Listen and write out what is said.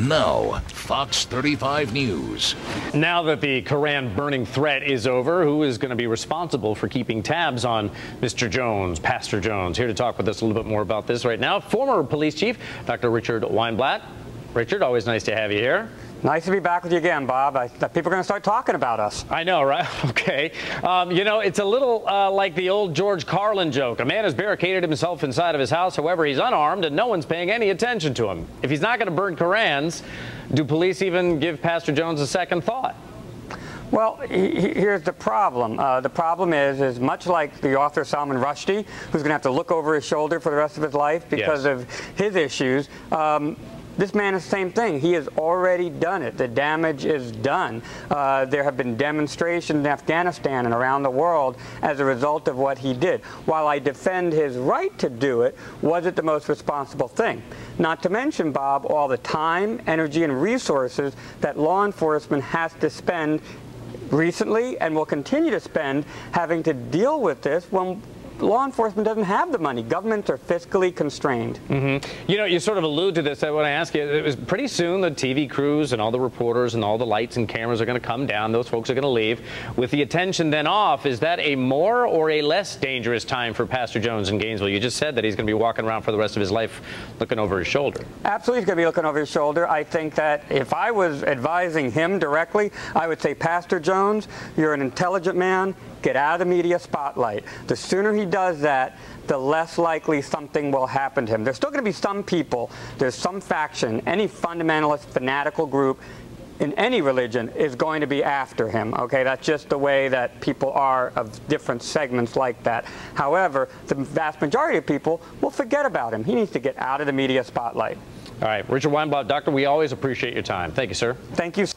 Now, Fox 35 News. Now that the Koran burning threat is over, who is going to be responsible for keeping tabs on Mr. Jones, Pastor Jones? Here to talk with us a little bit more about this right now, former police chief, Dr. Richard Weinblatt. Richard, always nice to have you here. Nice to be back with you again, Bob. People are going to start talking about us. I know, right? Okay. You know, it's a little like the old George Carlin joke. A man has barricaded himself inside of his house. However, he's unarmed and no one's paying any attention to him. If he's not going to burn Korans, do police even give Pastor Jones a second thought? Well, here's the problem. The problem is much like the author Salman Rushdie, who's going to have to look over his shoulder for the rest of his life because of his issues. This man is the same thing. He has already done it. The damage is done. There have been demonstrations in Afghanistan and around the world as a result of what he did. While I defend his right to do it, was it the most responsible thing? Not to mention, Bob, all the time, energy, and resources that law enforcement has to spend recently and will continue to spend having to deal with this when law enforcement doesn't have the money. Governments are fiscally constrained. You know, you sort of allude to this. I want to ask you, it was pretty soon the TV crews and all the reporters and all the lights and cameras are going to come down. Those folks are going to leave. With the attention then off, is that a more or a less dangerous time for Pastor Jones in Gainesville? You just said that he's going to be walking around for the rest of his life looking over his shoulder. Absolutely, he's going to be looking over his shoulder. I think that if I was advising him directly, I would say, Pastor Jones, you're an intelligent man. Get out of the media spotlight. The sooner he does that, the less likely something will happen to him. There's still going to be some people, there's some faction, any fundamentalist, fanatical group in any religion is going to be after him. Okay, that's just the way that people are of different segments like that. However, the vast majority of people will forget about him. He needs to get out of the media spotlight. All right, Richard Weinblatt, doctor, we always appreciate your time. Thank you, sir. Thank you.